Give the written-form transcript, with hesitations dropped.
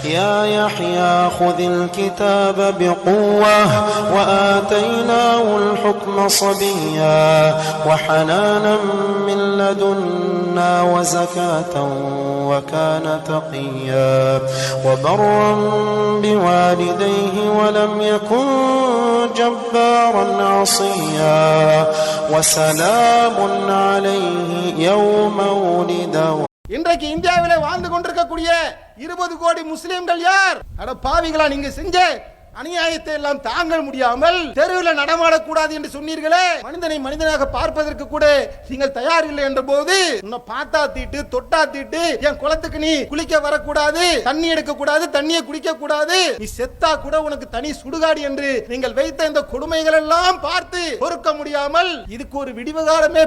يا يحيى خذ الكتاب بقوة وآتيناه الحكم صبيا وحنانا من لدنا وزكاة وكان تقيا وبرا بوالديه ولم يكن جبارا عصيا وسلام عليه يوم ولد. இன்றைக்கு இந்தியாவிலே வாழ்ந்து கொண்டிருக்கக்கூடிய 20 கோடி முஸ்லிம்கள் யார்? அட பாவிகளா, நீங்க செஞ்ச அநியாயத்தை எல்லாம் தாங்க முடியாமல் தெருவில் நடமாடக்கூடாது என்று சொன்னீர்களே. மனிதனை மனிதனாக பார்ப்பதற்கு கூட நீங்கள் தயார் இல்லை என்ற போது உன்னை பார்த்தா தீட்டு தொட்டா தீட்டு, என் குளத்துக்கு நீ குளிக்க வரக்கூடாது, தண்ணி எடுக்க கூடாது, தண்ணியை குடிக்க கூடாது, நீ செத்தா கூட உனக்கு தனி சுடுகாடு என்று நீங்கள் வைத்த இந்த கொடுமைகள் எல்லாம் பார்த்து பொறுக்க முடியாமல் இதுக்கு ஒரு விடிவு காலமே